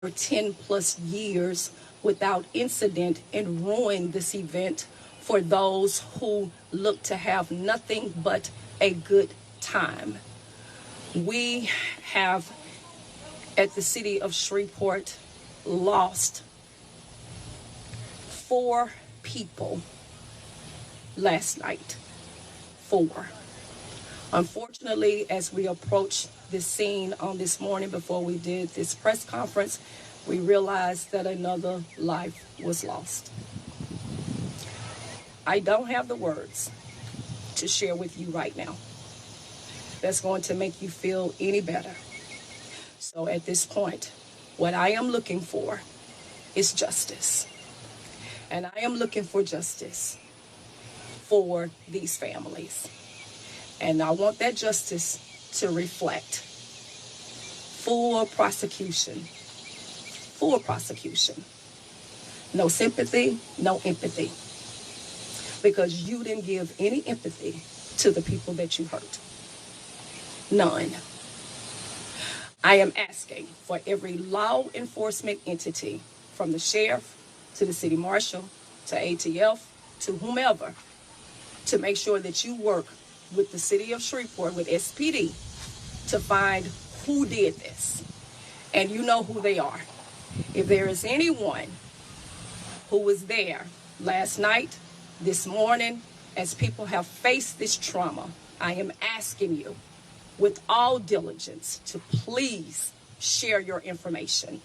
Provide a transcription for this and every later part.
for 10 plus years without incident and ruin this event for those who look to have nothing but a good time. We have, at the city of Shreveport, lost 4 people last night. 4. Unfortunately, as we approached this scene on this morning before we did this press conference, we realized that another life was lost. I don't have the words to share with you right now that's going to make you feel any better. So at this point, what I am looking for is justice. And I am looking for justice for these families. And I want that justice to reflect full prosecution. Full prosecution. No sympathy, no empathy. Because you didn't give any empathy to the people that you hurt. None. I am asking for every law enforcement entity, from the sheriff to the city marshal to ATF to whomever, to make sure that you work with the city of Shreveport, with SPD, to find who did this. And you know who they are. If there is anyone who was there last night, this morning, as people have faced this trauma, I am asking you with all diligence to please share your information.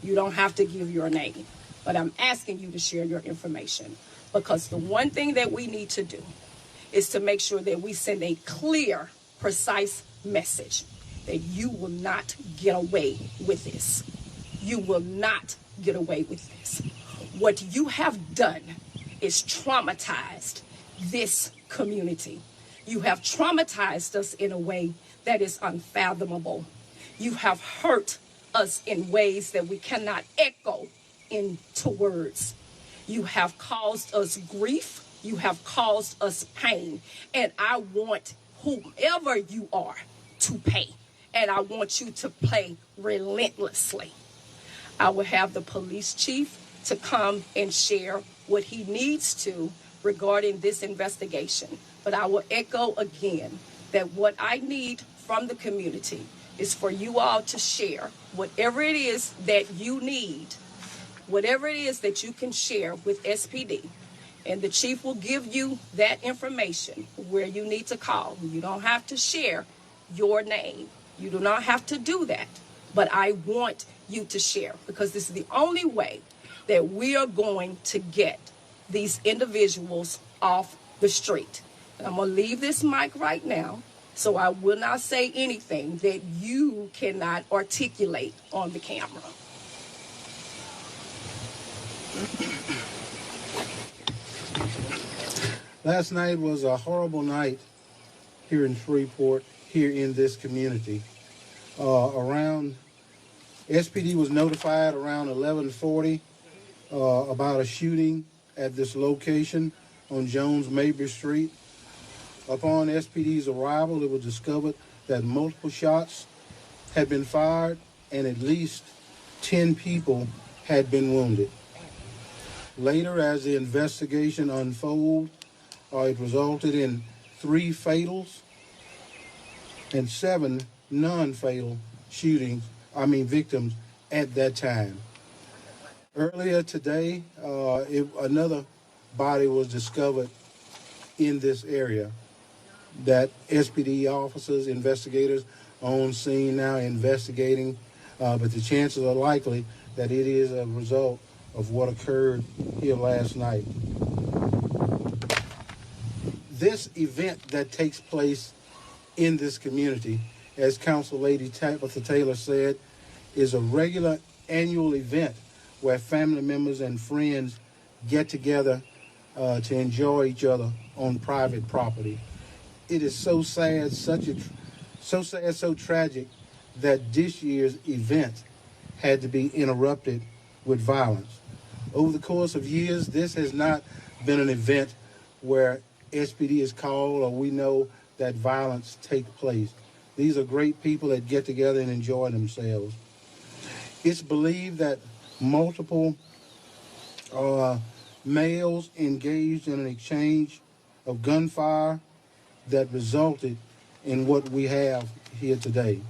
You don't have to give your name, but I'm asking you to share your information, because the one thing that we need to do is to make sure that we send a clear, precise message that you will not get away with this. You will not get away with this. What you have done is traumatized this community. You have traumatized us in a way that is unfathomable. You have hurt us in ways that we cannot echo into words. You have caused us grief. You have caused us pain. And I want whomever you are to pay. And I want you to pay relentlessly. I will have the police chief to come and share what he needs to regarding this investigation. But I will echo again that what I need from the community is for you all to share whatever it is that you need, whatever it is that you can share with SPD. And the chief will give you that information where you need to call. You don't have to share your name. You do not have to do that. But I want you to share, because this is the only way that we are going to get these individuals off the street. And I'm going to leave this mic right now, so I will not say anything that you cannot articulate on the camera. Last night was a horrible night here in Shreveport, here in this community. SPD was notified around 11:40 about a shooting at this location on Jones Mabry Street. Upon SPD's arrival, it was discovered that multiple shots had been fired and at least 10 people had been wounded. Later, as the investigation unfolded, it resulted in 3 fatals and 7 non-fatal victims at that time. Earlier today, another body was discovered in this area that SPD officers, investigators on scene now investigating, but the chances are likely that it is a result of what occurred here last night. This event that takes place in this community, as Council Lady Tabitha Taylor said, is a regular annual event where family members and friends get together to enjoy each other on private property. It is so sad, so tragic that this year's event had to be interrupted with violence. Over the course of years, this has not been an event where SPD is called or we know that violence takes place. These are great people that get together and enjoy themselves. It's believed that multiple males engaged in an exchange of gunfire that resulted in what we have here today.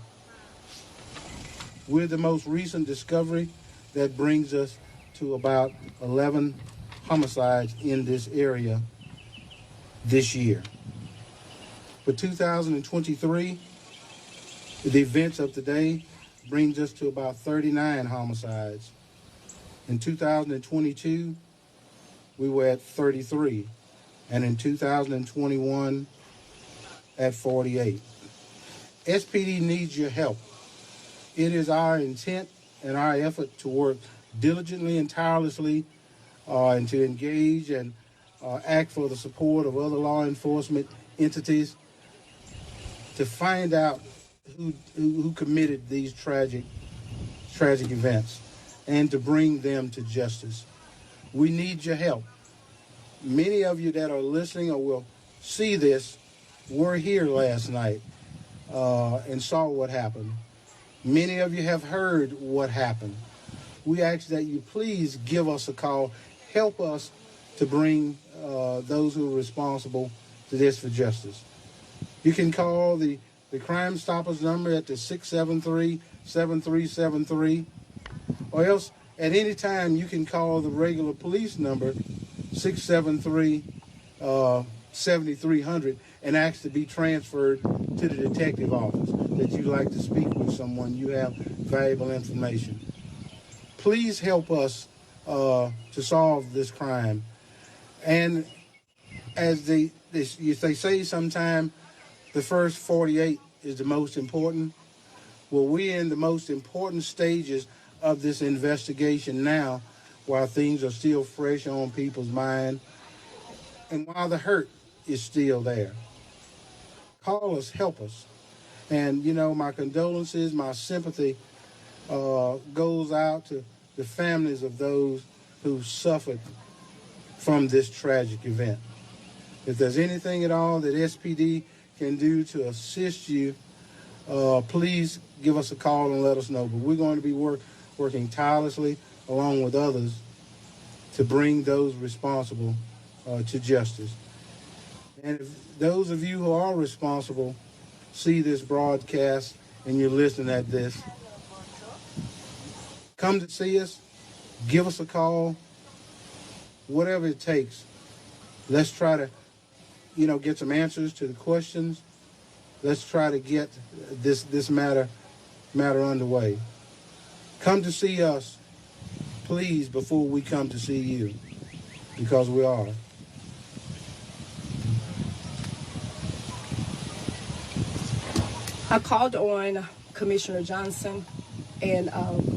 We're the most recent discovery that brings us to about 11 homicides in this area this year. For 2023, the events of today brings us to about 39 homicides. In 2022, we were at 33, and in 2021, at 48. SPD needs your help. It is our intent and our effort to work diligently and tirelessly and to engage and act for the support of other law enforcement entities to find out who committed these tragic events and to bring them to justice. We need your help. Many of you that are listening or will see this were here last night and saw what happened. Many of you have heard what happened. We ask that you please give us a call. Help us to bring those who are responsible to this for justice. You can call the Crime Stoppers number at the 673-7373, or else at any time you can call the regular police number 673-7300 and ask to be transferred to the detective office that you'd like to speak with someone. You have valuable information. Please help us to solve this crime. And as they say sometime, the first 48 is the most important. Well, we're in the most important stages of this investigation now, while things are still fresh on people's mind and while the hurt is still there. Call us, help us. And, you know, my condolences, my sympathy goes out to the families of those who suffered from this tragic event. If there's anything at all that SPD can do to assist you, please give us a call and let us know. But we're going to be working tirelessly along with others to bring those responsible to justice. And if those of you who are responsible see this broadcast and you're listening at this, come to see us, give us a call, whatever it takes. Let's try to, get some answers to the questions. Let's try to get this matter underway. Come to see us, please, before we come to see you, because we are. I called on Commissioner Johnson and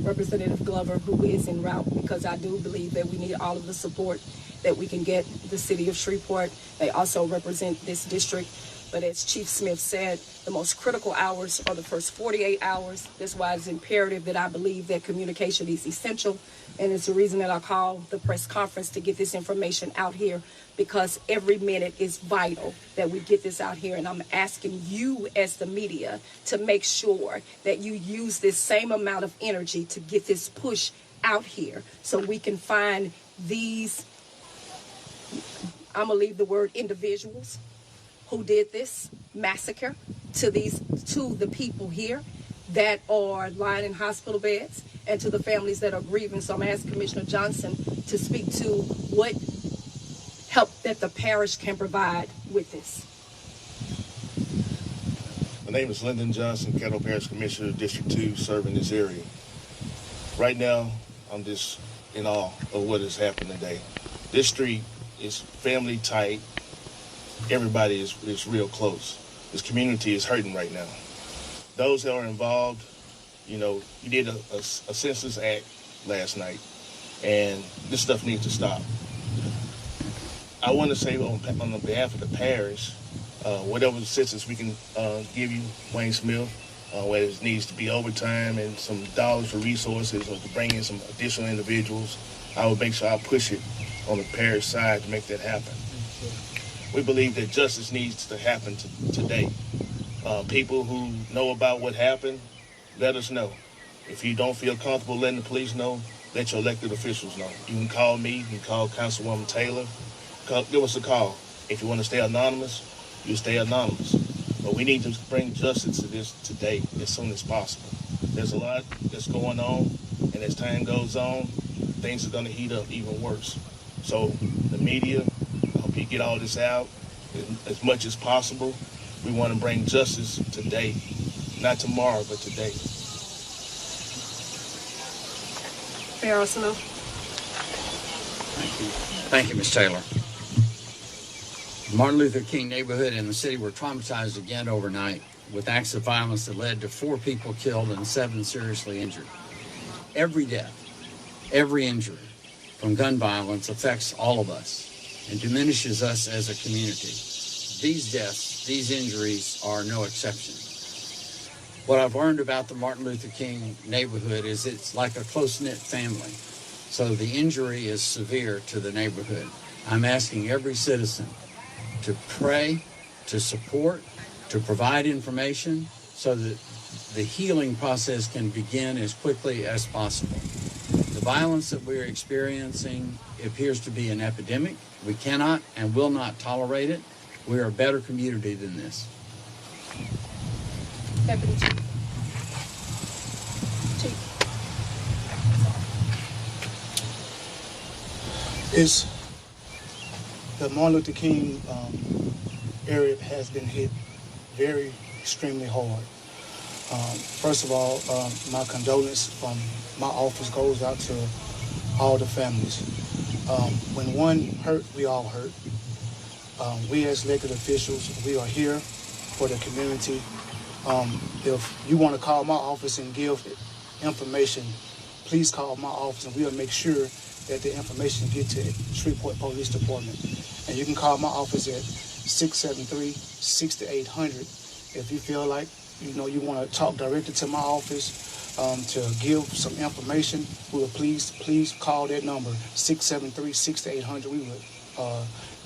Representative Glover, who is en route, because I do believe that we need all of the support that we can get the city of Shreveport. They also represent this district. But as Chief Smith said, the most critical hours are the first 48 hours. That's why it's imperative that I believe that communication is essential. And it's the reason that I call the press conference to get this information out here, because every minute is vital that we get this out here. And I'm asking you as the media to make sure that you use this same amount of energy to get this push out here so we can find these, I'm gonna leave the word individuals, who did this massacre to the people here that are lying in hospital beds, and to the families that are grieving. So I'm asking Commissioner Johnson to speak to what help that the parish can provide with this. My name is Lyndon Johnson, Caddo Parish Commissioner, District 2, serving this area. Right now, I'm just in awe of what has happened today. This street is family tight. Everybody is real close. This community is hurting right now. Those that are involved, you did a census act last night, and this stuff needs to stop. I want to say on behalf of the parish, whatever assistance we can give you, Wayne Smith, whether it needs to be overtime and some dollars for resources or to bring in some additional individuals, I will make sure I push it on the parish side to make that happen. We believe that justice needs to happen today. People who know about what happened, let us know. If you don't feel comfortable letting the police know, let your elected officials know. You can call me, you can call Councilwoman Taylor. Give us a call. If you want to stay anonymous, you stay anonymous. But we need to bring justice to this today as soon as possible. There's a lot that's going on, and as time goes on, things are going to heat up even worse. So the media, I hope you get all this out as much as possible. We want to bring justice today, not tomorrow, but today. Mayor Arsenault. Thank you. Thank you, Ms. Taylor. The Martin Luther King neighborhood and the city were traumatized again overnight with acts of violence that led to 4 people killed and 7 seriously injured. Every death, every injury from gun violence affects all of us and diminishes us as a community. These deaths, these injuries are no exception. What I've learned about the Martin Luther King neighborhood is it's like a close-knit family. So the injury is severe to the neighborhood. I'm asking every citizen to pray, to support, to provide information so that the healing process can begin as quickly as possible. The violence that we're experiencing appears to be an epidemic. We cannot and will not tolerate it. We are a better community than this. Deputy Chief. Is the Martin Luther King area has been hit very extremely hard. First of all, my condolence from my office goes out to all the families. When one hurt, we all hurt. We as elected officials, we are here for the community. If you want to call my office and give information, please call my office and we'll make sure that the information get to Shreveport Police Department. And you can call my office at 673-6800 if you feel like you want to talk directly to my office to give some information. We will please call that number 673-6800. We will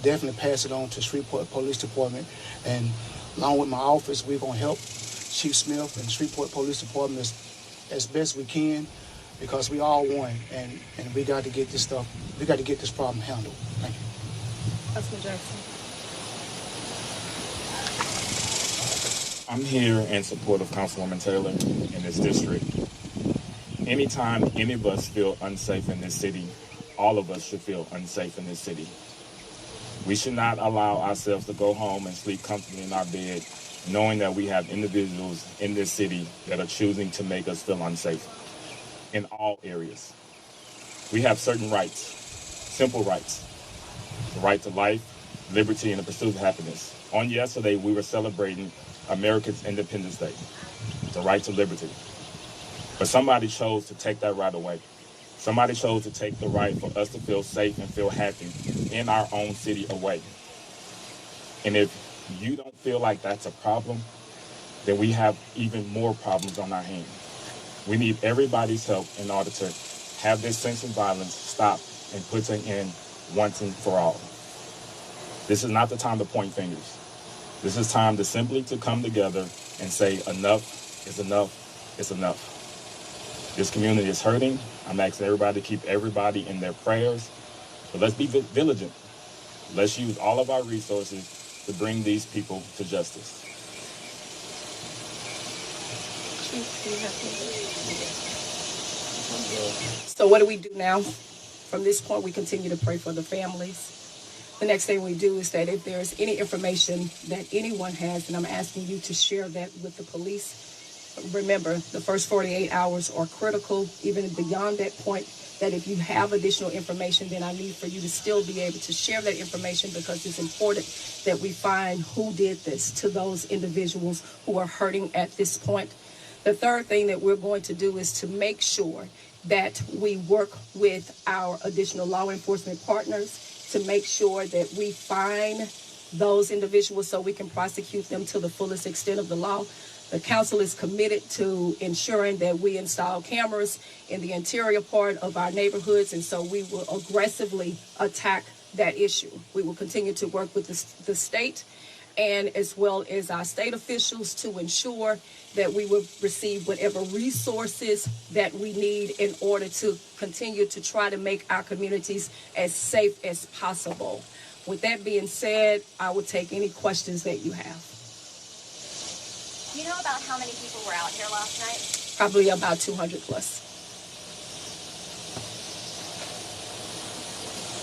definitely pass it on to Shreveport Police Department, and along with my office, we're going to help Chief Smith and Shreveport Police Department as best we can, because we all won, and we got to get this problem handled. Thank you. Councilman Jackson. I'm here in support of Councilwoman Taylor in this district. Anytime any of us feel unsafe in this city, all of us should feel unsafe in this city. We should not allow ourselves to go home and sleep comfortably in our bed, knowing that we have individuals in this city that are choosing to make us feel unsafe in all areas. We have certain rights, simple rights. The right to life, liberty, and the pursuit of happiness. On yesterday, we were celebrating America's Independence Day, the right to liberty. But somebody chose to take that right away. Somebody chose to take the right for us to feel safe and feel happy in our own city away. And if you don't feel like that's a problem, then we have even more problems on our hands. We need everybody's help in order to have this sense of violence stop and put an end once and for all. This is not the time to point fingers. This is time to simply to come together and say enough is enough is enough. This community is hurting. I'm asking everybody to keep everybody in their prayers. But let's be vigilant. Let's use all of our resources to bring these people to justice. So what do we do now? From this point, we continue to pray for the families. The next thing we do is that if there's any information that anyone has, and I'm asking you to share that with the police. Remember, the first 48 hours are critical, even beyond that point, that if you have additional information, then I need for you to still be able to share that information, because it's important that we find who did this to those individuals who are hurting at this point. The third thing that we're going to do is to make sure that we work with our additional law enforcement partners to make sure that we find those individuals so we can prosecute them to the fullest extent of the law. The council is committed to ensuring that we install cameras in the interior part of our neighborhoods, and so we will aggressively attack that issue. We will continue to work with the state and as well as our state officials to ensure that we will receive whatever resources that we need in order to continue to try to make our communities as safe as possible. With that being said, I will take any questions that you have. Do you know about how many people were out here last night? Probably about 200 plus.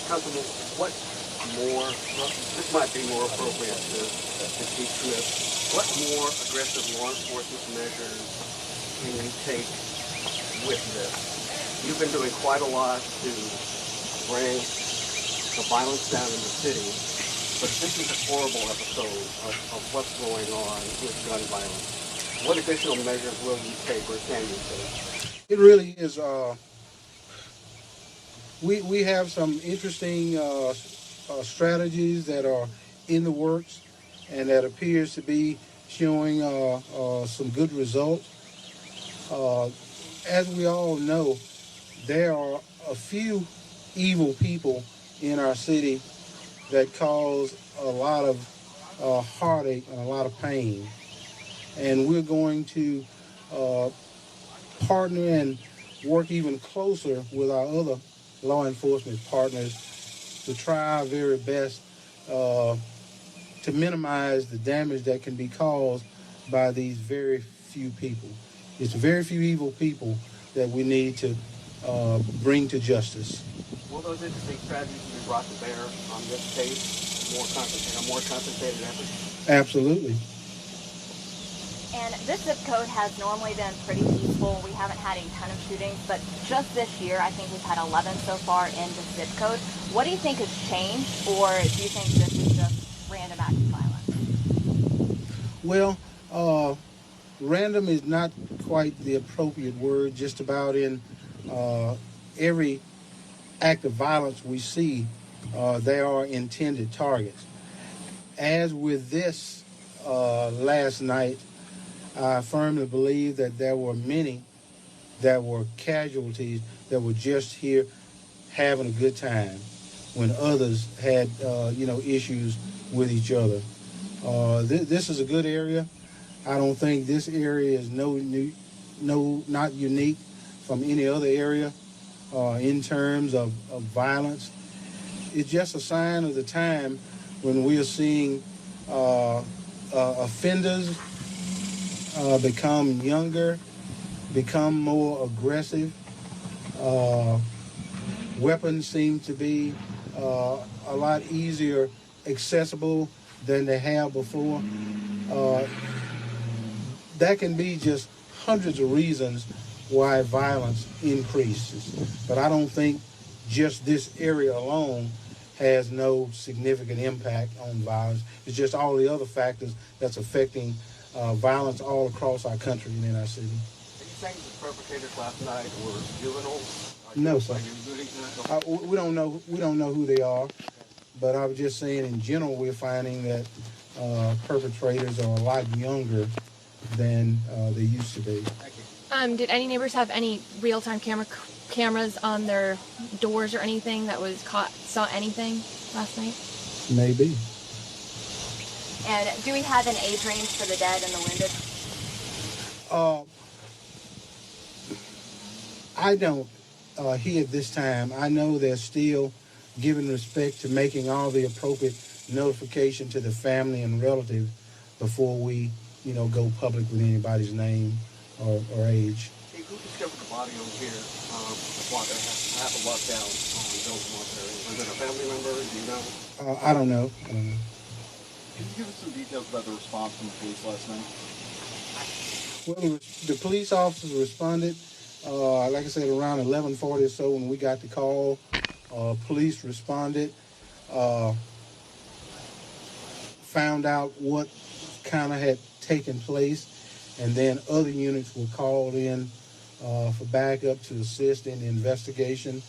Councilman, what more, this might be more appropriate to Chief Smith, what more aggressive law enforcement measures can you take with this? You've been doing quite a lot to bring the violence down in the city, but this is a horrible episode of what's going on with gun violence. What additional measures will you take or can you take? It really is. We have some interesting strategies that are in the works and that appears to be showing some good results. As we all know, there are a few evil people in our city that cause a lot of heartache and a lot of pain. And we're going to partner and work even closer with our other law enforcement partners to try our very best to minimize the damage that can be caused by these very few people. It's very few evil people that we need to bring to justice. Will those interesting strategies be brought to bear on this case in a more concentrated effort? Absolutely. And this zip code has normally been pretty peaceful. We haven't had a ton of shootings, but just this year, I think we've had 11 so far in the zip code. What do you think has changed, or do you think this is just random acts of violence? Well, random is not quite the appropriate word. Just about in every act of violence we see, there are intended targets. As with this last night, I firmly believe that there were many that were casualties that were just here having a good time when others had, issues with each other. This is a good area. I don't think this area is not unique from any other area in terms of violence. It's just a sign of the time when we are seeing offenders become younger, become more aggressive. Weapons seem to be a lot easier accessible than they have before. That can be just hundreds of reasons why violence increases. But I don't think just this area alone has no significant impact on violence. It's just all the other factors that's affecting violence all across our country and in our city. Are you saying the perpetrators last night were juveniles? No, sir. Are you alluding to that? We don't know. We don't know who they are, but I was just saying in general we're finding that perpetrators are a lot younger than they used to be. Thank you. Did any neighbors have any real-time cameras on their doors or anything that was saw anything last night? Maybe. And do we have an age range for the dead and the wounded? I don't here at this time. I know they're still giving respect to making all the appropriate notification to the family and relatives before we, go public with anybody's name or age. Hey, who discovered the body over here? Half a block down on Jones Military. Was it a family member? Do you know? I don't know. Can you give us some details about the response from the police last night? Well, the police officers responded, like I said, around 11:40 or so when we got the call. Police responded, found out what kind of had taken place, and then other units were called in for backup to assist in the investigation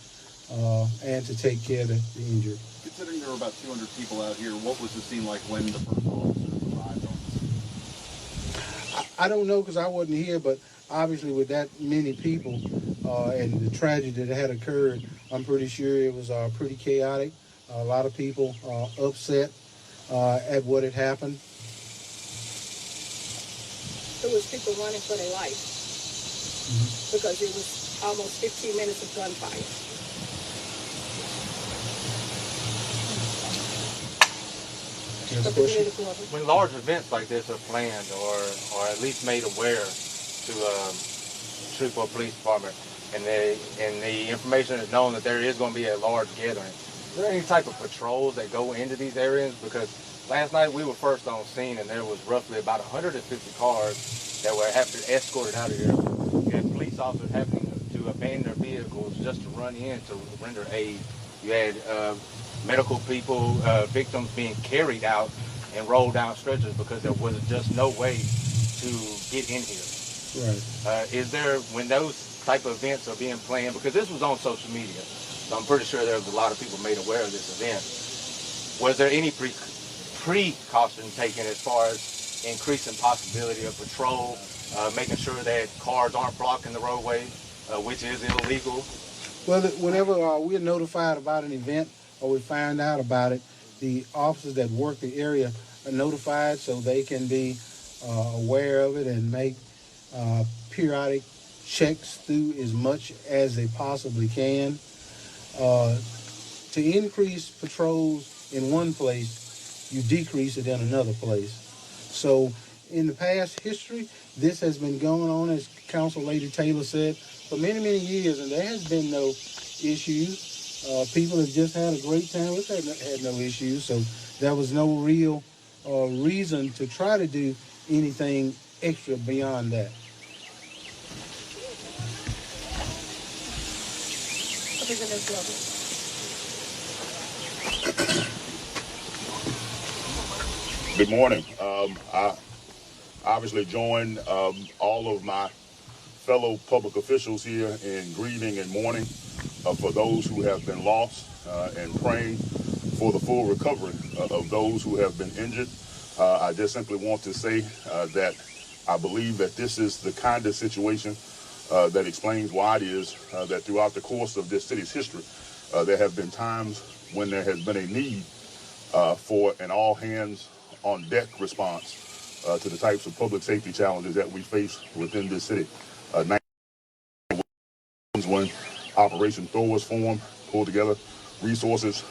and to take care of the injured. Considering there were about 200 people out here, what was the scene like when the first officers arrived on the scene? I don't know because I wasn't here, but obviously with that many people and the tragedy that had occurred, I'm pretty sure it was pretty chaotic. A lot of people upset at what had happened. It was people running for their life because it was almost 15 minutes of gunfire. When large events like this are planned or at least made aware to Shreveport Police Department, and the information is known that there is going to be a large gathering, is there any type of patrols that go into these areas? Because last night we were first on scene and there was roughly about 150 cars that were having to be escorted out of here. You had police officers having to abandon their vehicles just to run in to render aid. You had medical people, victims being carried out and rolled down stretchers because there was just no way to get in here. Right. Is there, when those type of events are being planned, because this was on social media, so I'm pretty sure there was a lot of people made aware of this event, was there any precaution taken as far as increasing possibility of patrol, making sure that cars aren't blocking the roadway, which is illegal? Well, whenever we're notified about an event or we find out about it, the officers that work the area are notified so they can be aware of it and make periodic checks through as much as they possibly can. To increase patrols in one place, you decrease it in another place. So in the past history, this has been going on, as Council Lady Taylor said, for many, many years, and there has been no issues. People have just had a great time. We've had no issues, so there was no real reason to try to do anything extra beyond that. Good morning. I obviously join all of my fellow public officials here in grieving and mourning for those who have been lost and praying for the full recovery of those who have been injured. I just simply want to say that I believe that this is the kind of situation that explains why it is that throughout the course of this city's history, there have been times when there has been a need for an all-hands-on-deck response to the types of public safety challenges that we face within this city. When Operation Thor was formed, pulled together resources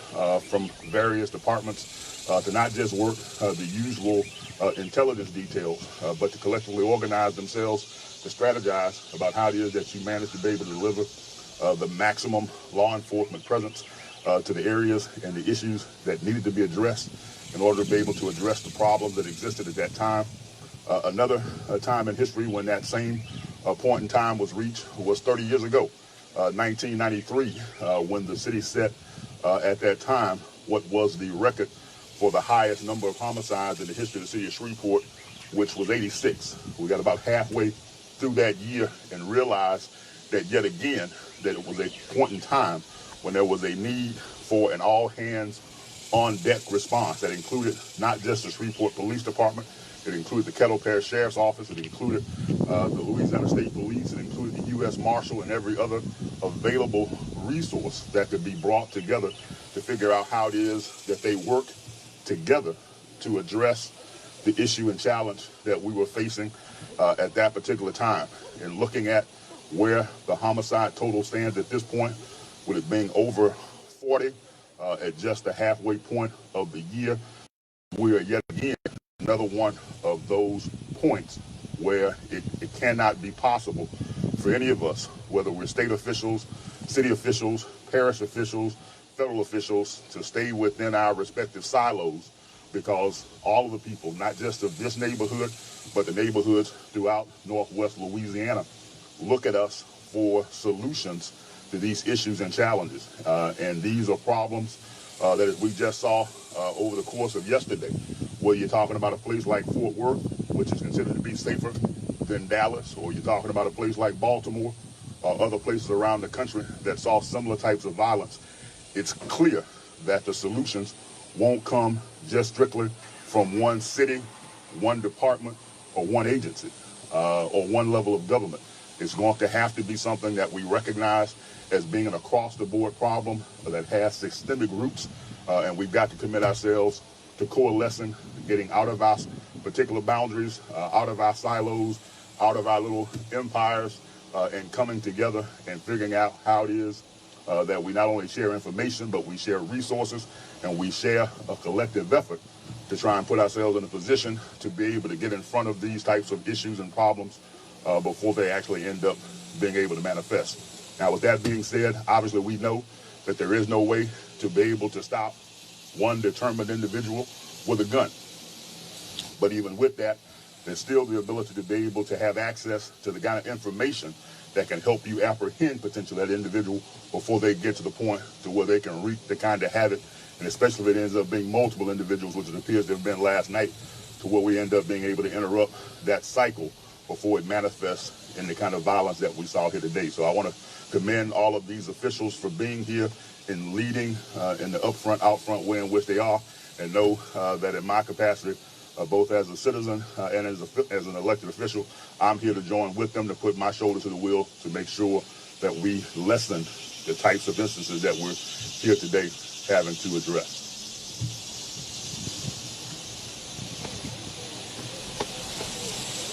from various departments to not just work the usual intelligence details, but to collectively organize themselves to strategize about how it is that you manage to be able to deliver the maximum law enforcement presence to the areas and the issues that needed to be addressed in order to be able to address the problems that existed at that time. Another time in history when that same point in time was reached was 30 years ago, 1993, when the city set at that time what was the record for the highest number of homicides in the history of the city of Shreveport, which was 86. We got about halfway through that year and realized that yet again that it was a point in time when there was a need for an all-hands-on-deck response that included not just the Shreveport Police Department, it included the Kettle Parish Sheriff's Office, it included the Louisiana State Police, it included the U.S. Marshal and every other available resource that could be brought together to figure out how it is that they work together to address the issue and challenge that we were facing at that particular time. And looking at where the homicide total stands at this point, with it being over 40 at just the halfway point of the year, we are yet again another one of those points where it cannot be possible for any of us, whether we're state officials, city officials, parish officials, federal officials, to stay within our respective silos, because all of the people, not just of this neighborhood, but the neighborhoods throughout Northwest Louisiana, look at us for solutions to these issues and challenges. And these are problems that, as we just saw over the course of yesterday, where you're talking about a place like Fort Worth, which is considered to be safer than Dallas, or you're talking about a place like Baltimore, or other places around the country that saw similar types of violence. It's clear that the solutions won't come just strictly from one city, one department, or one agency, or one level of government. It's going to have to be something that we recognize as being an across-the-board problem that has systemic roots, and we've got to commit ourselves to coalescing, getting out of our particular boundaries, out of our silos, out of our little empires, and coming together and figuring out how it is that we not only share information, but we share resources and we share a collective effort to try and put ourselves in a position to be able to get in front of these types of issues and problems before they actually end up being able to manifest. Now, with that being said, obviously we know that there is no way to be able to stop one determined individual with a gun. But even with that, there's still the ability to be able to have access to the kind of information that can help you apprehend potentially that individual before they get to the point to where they can wreak the kind of havoc, and especially if it ends up being multiple individuals, which it appears to have been last night, to where we end up being able to interrupt that cycle before it manifests in the kind of violence that we saw here today. So I want to commend all of these officials for being here and leading in the upfront, out front way in which they are, and know that in my capacity, both as a citizen and as an elected official, I'm here to join with them to put my shoulder to the wheel to make sure that we lessen the types of instances that we're here today having to address.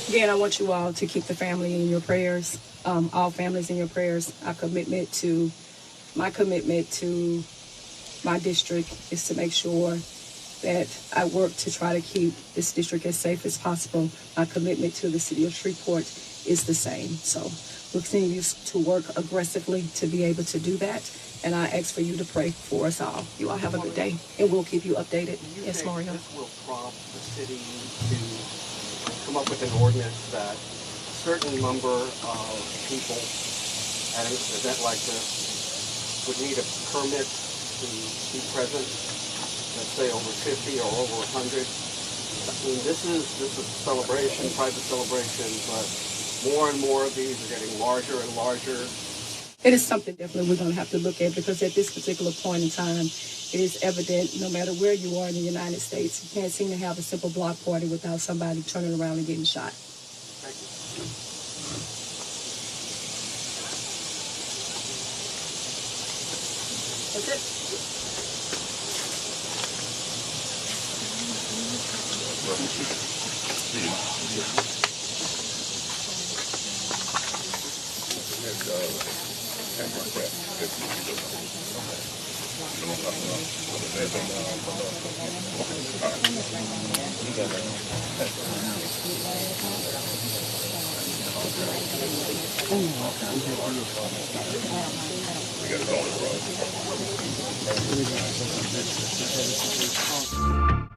Again, I want you all to keep the family in your prayers, all families in your prayers. My commitment to my district is to make sure that I work to try to keep this district as safe as possible. My commitment to the city of Shreveport is the same. So we'll continue to work aggressively to be able to do that. And I ask for you to pray for us all. You all have a good day, and we'll keep you updated. Yes, Mario. This will prompt the city to come up with an ordinance that a certain number of people at an event like this would need a permit to be present. Let's say over 50 or over 100. I mean, this is a celebration, private celebration, but more and more of these are getting larger and larger. It is something definitely we're going to have to look at, because at this particular point in time, it is evident no matter where you are in the United States, you can't seem to have a simple block party without somebody turning around and getting shot. Thank you. That's it. We got it on the road.